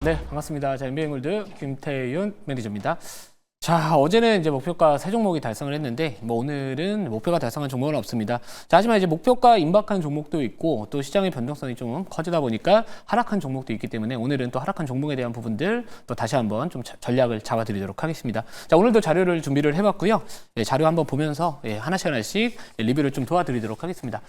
네, 반갑습니다. 자, MBA골드 김태윤 매니저입니다. 자, 어제는 이제 목표가 3종목이 달성을 했는데, 오늘은 목표가 달성한 종목은 없습니다. 자, 하지만 이제 목표가 임박한 종목도 있고, 또 시장의 변동성이 좀 커지다 보니까 하락한 종목도 있기 때문에 오늘은 또 하락한 종목에 대한 부분들 또 다시 한번 좀 전략을 잡아드리도록 하겠습니다. 자, 오늘도 자료를 준비를 해봤고요. 자료 한번 보면서 하나씩 리뷰를 좀 도와드리도록 하겠습니다.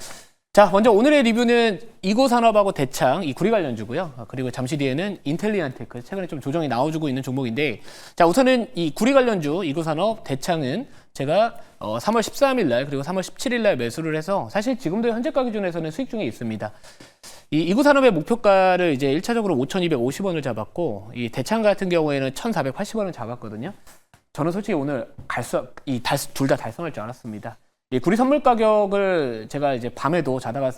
자, 먼저 오늘의 리뷰는 이고산업하고 대창, 이 구리 관련주고요. 그리고 잠시 뒤에는 인텔리안테크, 최근에 좀 조정이 나와주고 있는 종목인데, 자, 우선은 이 구리 관련주, 이고산업, 대창은 제가 3월 13일 날 그리고 3월 17일 날 매수를 해서 사실 지금도 현재가 기준에서는 수익 중에 있습니다. 이 이고산업의 목표가를 이제 1차적으로 5,250원을 잡았고, 이 대창 같은 경우에는 1,480원을 잡았거든요. 저는 솔직히 오늘 둘 다 달성할 줄 알았습니다. 이 구리 선물 가격을 제가 이제 밤에도 자다가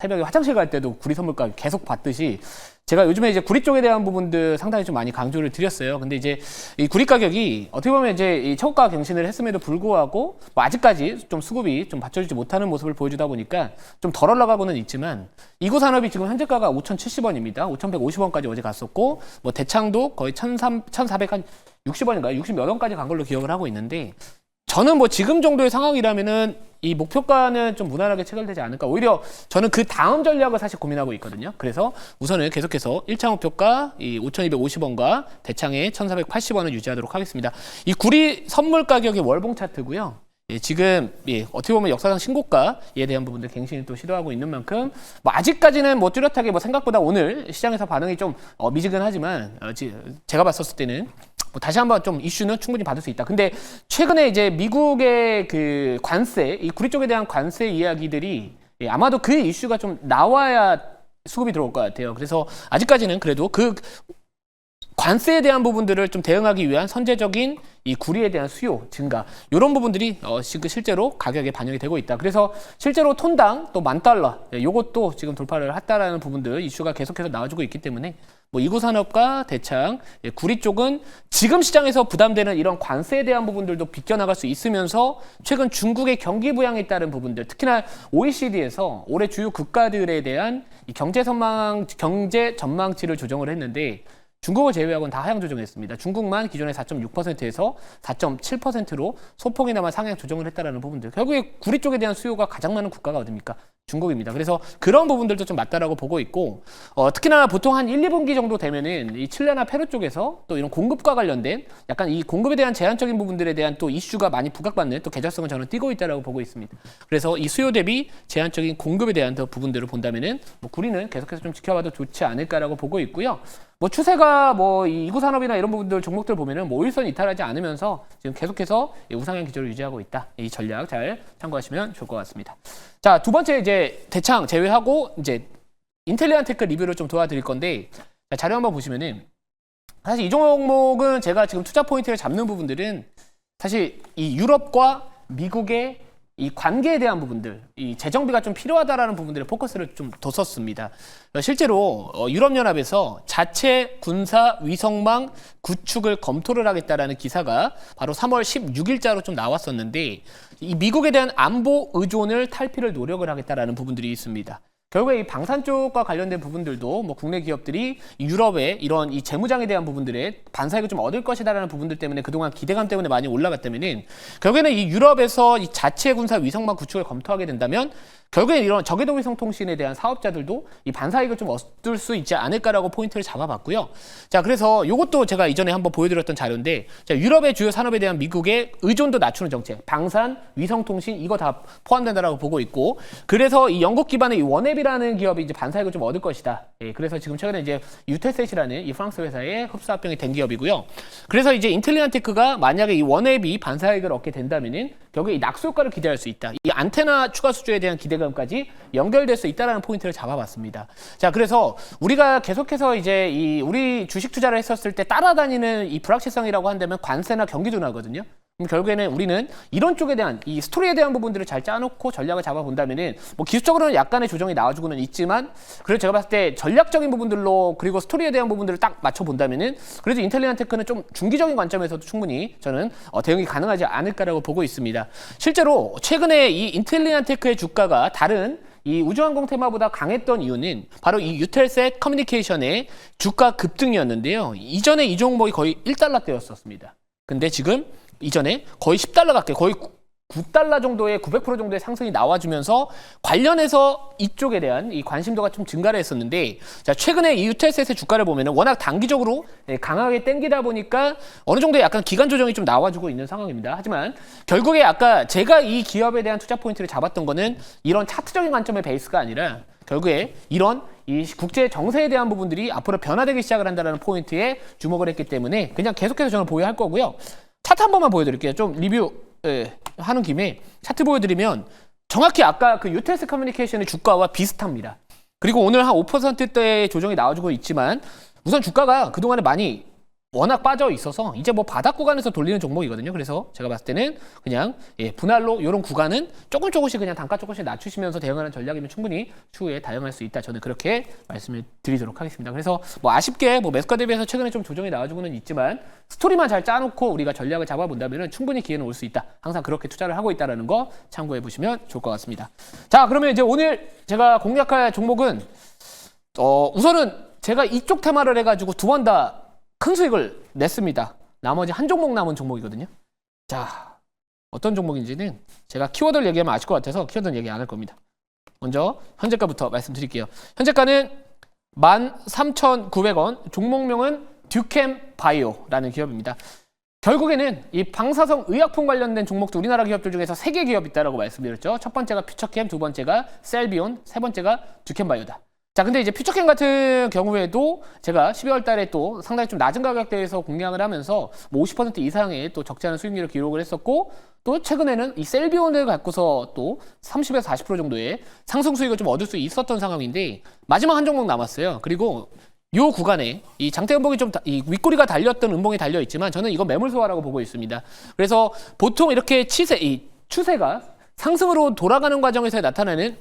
새벽에 화장실 갈 때도 구리 선물 가격 계속 봤듯이 제가 요즘에 이제 구리 쪽에 대한 부분들 상당히 좀 많이 강조를 드렸어요. 근데 이제 이 구리 가격이 어떻게 보면 이제 이 초가 갱신을 했음에도 불구하고 아직까지 좀 수급이 좀 받쳐주지 못하는 모습을 보여주다 보니까 좀 덜 올라가고는 있지만 이고산업이 지금 현재가가 5,070원입니다. 5,150원까지 어제 갔었고 대창도 거의 1,460원인가요? 60 몇 원까지 간 걸로 기억을 하고 있는데 저는 지금 정도의 상황이라면은 이 목표가는 좀 무난하게 체결되지 않을까. 오히려 저는 그 다음 전략을 사실 고민하고 있거든요. 그래서 우선은 계속해서 1차 목표가 이 5,250원과 대창의 1,480원을 유지하도록 하겠습니다. 이 구리 선물 가격이 월봉 차트고요. 지금 어떻게 보면 역사상 신고가에 대한 부분들 갱신을 또 시도하고 있는 만큼 아직까지는 뚜렷하게 생각보다 오늘 시장에서 반응이 좀 미지근하지만 제가 봤었을 때는 다시 한번 좀 이슈는 충분히 받을 수 있다. 근데 최근에 이제 미국의 그 관세, 이 구리 쪽에 대한 관세 이야기들이 아마도 그 이슈가 좀 나와야 수급이 들어올 것 같아요. 그래서 아직까지는 그래도 그 관세에 대한 부분들을 좀 대응하기 위한 선제적인 이 구리에 대한 수요 증가 이런 부분들이 실제로 가격에 반영이 되고 있다. 그래서 실제로 톤당 또 $10,000 요것도 지금 돌파를 했다라는 부분들 이슈가 계속해서 나와주고 있기 때문에 이고산업과 대창, 구리 쪽은 지금 시장에서 부담되는 이런 관세에 대한 부분들도 비껴나갈 수 있으면서 최근 중국의 경기 부양에 따른 부분들, 특히나 OECD에서 올해 주요 국가들에 대한 이 경제 전망치를 조정을 했는데 중국을 제외하고는 다 하향 조정했습니다. 중국만 기존의 4.6%에서 4.7%로 소폭이나마 상향 조정을 했다라는 부분들. 결국에 구리 쪽에 대한 수요가 가장 많은 국가가 어딥니까? 중국입니다. 그래서 그런 부분들도 좀 맞다라고 보고 있고, 특히나 보통 한 1, 2분기 정도 되면은 이 칠레나 페루 쪽에서 또 이런 공급과 관련된 약간 이 공급에 대한 제한적인 부분들에 대한 또 이슈가 많이 부각받는 또 계절성을 저는 띠고 있다라고 보고 있습니다. 그래서 이 수요 대비 제한적인 공급에 대한 더 부분들을 본다면은 구리는 계속해서 좀 지켜봐도 좋지 않을까라고 보고 있고요. 추세가 이 이고산업이나 이런 부분들 종목들 보면은 5일선 이탈하지 않으면서 지금 계속해서 우상향 기조를 유지하고 있다. 이 전략 잘 참고하시면 좋을 것 같습니다. 자, 두 번째 이제 대창 제외하고 이제 인텔리안테크 리뷰를 좀 도와드릴 건데 자료 한번 보시면은 사실 이 종목은 제가 지금 투자 포인트를 잡는 부분들은 사실 이 유럽과 미국의 이 관계에 대한 부분들, 이 재정비가 좀 필요하다라는 부분들에 포커스를 좀 뒀었습니다. 실제로 유럽연합에서 자체 군사 위성망 구축을 검토를 하겠다라는 기사가 바로 3월 16일자로 좀 나왔었는데 이 미국에 대한 안보 의존을 탈피를 노력을 하겠다라는 부분들이 있습니다. 결국에 이 방산 쪽과 관련된 부분들도 국내 기업들이 유럽의 이런 이 재무장에 대한 부분들에 반사익을 좀 얻을 것이다라는 부분들 때문에 그동안 기대감 때문에 많이 올라갔다면은 결국에는 이 유럽에서 이 자체 군사 위성망 구축을 검토하게 된다면 결국엔 이런 저궤도 위성 통신에 대한 사업자들도 이 반사익을 좀 얻을 수 있지 않을까라고 포인트를 잡아봤고요. 자, 그래서 이것도 제가 이전에 한번 보여드렸던 자료인데, 자, 유럽의 주요 산업에 대한 미국의 의존도 낮추는 정책, 방산, 위성 통신 이거 다 포함된다라고 보고 있고, 그래서 이 영국 기반의 이 원앱이라는 기업이 이제 반사익을 좀 얻을 것이다. 그래서 지금 최근에 이제 유테셋이라는 이 프랑스 회사에 흡수 합병이 된 기업이고요. 그래서 이제 인텔리안테크가 만약에 이 원앱이 반사익을 얻게 된다면은 결국에 이 낙수 효과를 기대할 수 있다. 이 안테나 추가 수주에 대한 기대감까지 연결될 수 있다라는 포인트를 잡아봤습니다. 자, 그래서 우리가 계속해서 이제 우리 주식 투자를 했었을 때 따라다니는 이 불확실성이라고 한다면 관세나 경기 둔화거든요. 그럼 결국에는 우리는 이런 쪽에 대한 이 스토리에 대한 부분들을 잘 짜놓고 전략을 잡아본다면은 기술적으로는 약간의 조정이 나와주고는 있지만 그래도 제가 봤을 때 전략적인 부분들로 그리고 스토리에 대한 부분들을 딱 맞춰본다면은 그래도 인텔리안테크는 좀 중기적인 관점에서도 충분히 저는 대응이 가능하지 않을까라고 보고 있습니다. 실제로 최근에 이 인텔리안테크의 주가가 다른 이 우주항공 테마보다 강했던 이유는 바로 이 유텔셋 커뮤니케이션의 주가 급등이었는데요. 이전에 이 종목이 거의 1달러대였었습니다. 근데 지금 이전에 거의 10달러 가까이, 거의 9달러 정도의 900% 정도의 상승이 나와주면서 관련해서 이쪽에 대한 이 관심도가 좀 증가를 했었는데, 자, 최근에 이 유텔셋의 주가를 보면은 워낙 단기적으로 강하게 땡기다 보니까 어느 정도의 약간 기간 조정이 좀 나와주고 있는 상황입니다. 하지만 결국에 아까 제가 이 기업에 대한 투자 포인트를 잡았던 거는 이런 차트적인 관점의 베이스가 아니라 결국에 이런 이 국제 정세에 대한 부분들이 앞으로 변화되기 시작을 한다는 포인트에 주목을 했기 때문에 그냥 계속해서 저는 보유할 거고요. 차트 한 번만 보여드릴게요. 좀 리뷰 하는 김에 차트 보여드리면 정확히 아까 그 유텔스 커뮤니케이션의 주가와 비슷합니다. 그리고 오늘 한 5%대의 조정이 나와주고 있지만 우선 주가가 그동안에 많이 워낙 빠져 있어서 이제 뭐 바닥 구간에서 돌리는 종목이거든요. 그래서 제가 봤을 때는 그냥 분할로 이런 구간은 조금씩 그냥 단가 조금씩 낮추시면서 대응하는 전략이면 충분히 추후에 다양할 수 있다. 저는 그렇게 말씀을 드리도록 하겠습니다. 그래서 뭐 아쉽게 뭐 매수가 대비해서 최근에 좀 조정이 나와주고는 있지만 스토리만 잘 짜놓고 우리가 전략을 잡아본다면 충분히 기회는 올 수 있다. 항상 그렇게 투자를 하고 있다는 거 참고해 보시면 좋을 것 같습니다. 자, 그러면 이제 오늘 제가 공략할 종목은 우선은 제가 이쪽 테마를 해가지고 두 번 다 큰 수익을 냈습니다. 나머지 한 종목 남은 종목이거든요. 자, 어떤 종목인지는 제가 키워드를 얘기하면 아실 것 같아서 키워드는 얘기 안 할 겁니다. 먼저 현재가부터 말씀드릴게요. 현재가는 13,900원, 종목명은 듀캠바이오라는 기업입니다. 결국에는 이 방사성 의약품 관련된 종목도 우리나라 기업들 중에서 3개 기업이 있다고 말씀드렸죠. 첫 번째가 퓨처캠, 두 번째가 셀비온, 세 번째가 듀캠바이오다. 자, 근데 이제 퓨처캠 같은 경우에도 제가 12월 달에 또 상당히 좀 낮은 가격대에서 공략을 하면서 뭐 50% 이상의 또 적지 않은 수익률을 기록을 했었고, 또 최근에는 이 셀비온을 갖고서 또 30에서 40% 정도의 상승 수익을 좀 얻을 수 있었던 상황인데 마지막 한 종목 남았어요. 그리고 요 구간에 이 장대 음봉이 좀 이 윗꼬리가 달렸던 음봉이 달려 있지만 저는 이거 매물 소화라고 보고 있습니다. 그래서 보통 이렇게 추세가 상승으로 돌아가는 과정에서 나타나는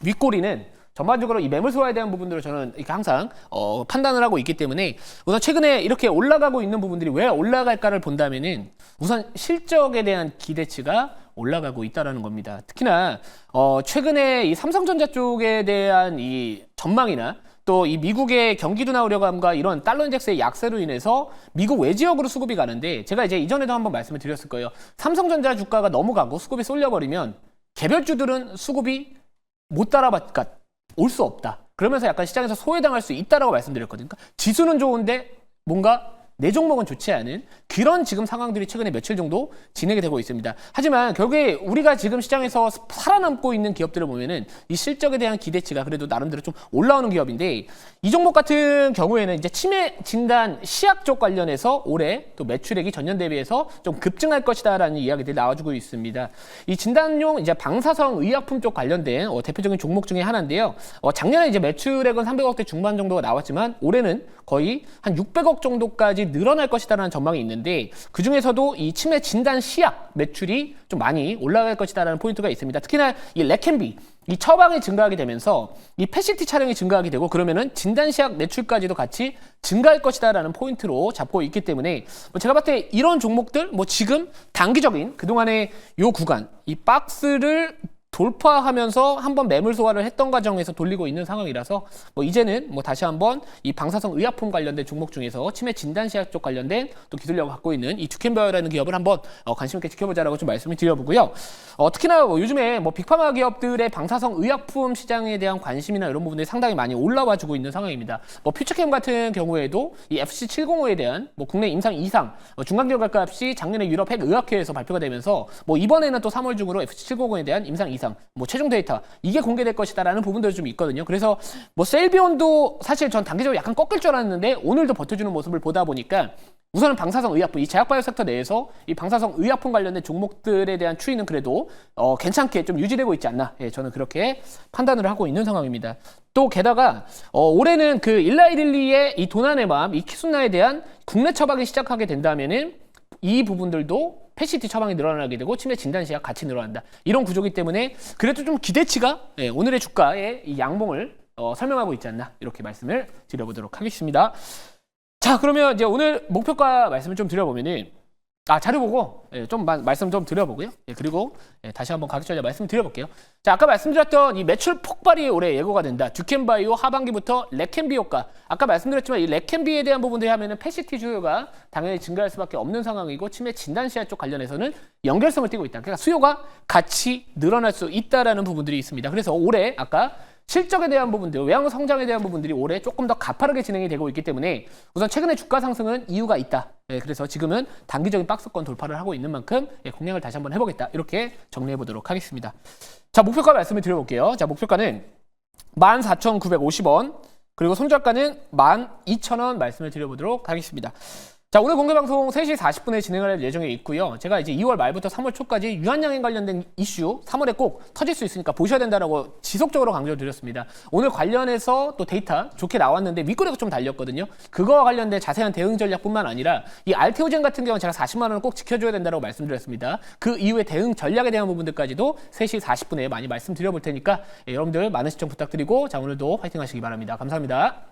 윗꼬리는 전반적으로 이 매물 소화에 대한 부분들을 저는 이렇게 항상 판단을 하고 있기 때문에 우선 최근에 이렇게 올라가고 있는 부분들이 왜 올라갈까를 본다면은 우선 실적에 대한 기대치가 올라가고 있다라는 겁니다. 특히나 최근에 이 삼성전자 쪽에 대한 이 전망이나 또 이 미국의 경기 둔화 우려감과 이런 달러 인덱스의 약세로 인해서 미국 외지역으로 수급이 가는데 제가 이제 이전에도 한번 말씀을 드렸을 거예요. 삼성전자 주가가 넘어가고 수급이 쏠려버리면 개별주들은 수급이 못 따라받까 올 수 없다. 그러면서 약간 시장에서 소외당할 수 있다라고 말씀드렸거든요. 그러니까 지수는 좋은데 뭔가 내 종목은 좋지 않은 그런 지금 상황들이 최근에 며칠 정도 진행이 되고 있습니다. 하지만 결국에 우리가 지금 시장에서 살아남고 있는 기업들을 보면은 이 실적에 대한 기대치가 그래도 나름대로 좀 올라오는 기업인데 이 종목 같은 경우에는 이제 치매 진단 시약 쪽 관련해서 올해 또 매출액이 전년 대비해서 좀 급증할 것이다라는 이야기들이 나와주고 있습니다. 이 진단용 이제 방사성 의약품 쪽 관련된 대표적인 종목 중에 하나인데요. 작년에 이제 매출액은 300억대 중반 정도가 나왔지만 올해는 거의 한 600억 정도까지 늘어날 것이다라는 전망이 있는데 그 중에서도 이 치매 진단 시약 매출이 좀 많이 올라갈 것이다라는 포인트가 있습니다. 특히나 이 레캔비 이 처방이 증가하게 되면서 이 PCT 촬영이 증가하게 되고 그러면은 진단 시약 매출까지도 같이 증가할 것이다라는 포인트로 잡고 있기 때문에 제가 봤을 때 이런 종목들 지금 단기적인 그동안의 요 구간 이 박스를 돌파하면서 한번 매물 소화를 했던 과정에서 돌리고 있는 상황이라서 이제는 다시 한번 이 방사성 의약품 관련된 종목 중에서 치매 진단시약 쪽 관련된 또 기술력을 갖고 있는 이 듀켄바이오라는 기업을 한번 관심 있게 지켜보자라고 좀 말씀을 드려보고요. 특히나 요즘에 빅파마 기업들의 방사성 의약품 시장에 대한 관심이나 이런 부분들이 상당히 많이 올라와주고 있는 상황입니다. 퓨처캠 같은 경우에도 이 FC705에 대한 국내 임상 2상 중간 결과값이 작년에 유럽 핵의학회에서 발표가 되면서 이번에는 또 3월 중으로 FC705에 대한 임상 2상 최종 데이터 이게 공개될 것이다라는 부분들이 좀 있거든요. 그래서 셀비온도 사실 전 단기적으로 약간 꺾일 줄 알았는데 오늘도 버텨주는 모습을 보다 보니까 우선은 방사성 의약품, 이 제약바이오 섹터 내에서 이 방사성 의약품 관련된 종목들에 대한 추이는 그래도 괜찮게 좀 유지되고 있지 않나. 저는 그렇게 판단을 하고 있는 상황입니다. 또 게다가 올해는 그 일라이릴리의 이 도난의 마음, 이 키순나에 대한 국내 처방이 시작하게 된다면은 이 부분들도 PCT 처방이 늘어나게 되고 치매 진단시약 같이 늘어난다. 이런 구조이기 때문에 그래도 좀 기대치가 오늘의 주가의 이 양봉을 설명하고 있지 않나 이렇게 말씀을 드려보도록 하겠습니다. 자, 그러면 이제 오늘 목표가 말씀을 좀 드려보면은 자료 보고 좀 말씀 좀 드려보고요. 그리고 다시 한번 가격 전략 말씀 드려볼게요. 자, 아까 말씀드렸던 이 매출 폭발이 올해 예고가 된다. 듀켄바이오 하반기부터 레켄비 효과. 아까 말씀드렸지만 이 레켄비에 대한 부분들이 하면은 패시티 수요가 당연히 증가할 수밖에 없는 상황이고 치매 진단 시야 쪽 관련해서는 연결성을 띠고 있다. 그러니까 수요가 같이 늘어날 수 있다라는 부분들이 있습니다. 그래서 올해 아까 실적에 대한 부분들, 외형 성장에 대한 부분들이 올해 조금 더 가파르게 진행이 되고 있기 때문에 우선 최근에 주가 상승은 이유가 있다. 그래서 지금은 단기적인 박스권 돌파를 하고 있는 만큼 공략을 다시 한번 해보겠다. 이렇게 정리해 보도록 하겠습니다. 자, 목표가 말씀을 드려볼게요. 자, 목표가는 14,950원, 그리고 손절가는 12,000원 말씀을 드려보도록 하겠습니다. 자, 오늘 공개방송 3시 40분에 진행을 할 예정에 있고요. 제가 이제 2월 말부터 3월 초까지 유한양행 관련된 이슈 3월에 꼭 터질 수 있으니까 보셔야 된다라고 지속적으로 강조드렸습니다. 오늘 관련해서 또 데이터 좋게 나왔는데 윗꼬리가 좀 달렸거든요. 그거와 관련된 자세한 대응 전략뿐만 아니라 이 알테오젠 같은 경우는 제가 40만 원을 꼭 지켜줘야 된다고 말씀드렸습니다. 그 이후에 대응 전략에 대한 부분들까지도 3시 40분에 많이 말씀드려볼 테니까 여러분들 많은 시청 부탁드리고 자, 오늘도 화이팅 하시기 바랍니다. 감사합니다.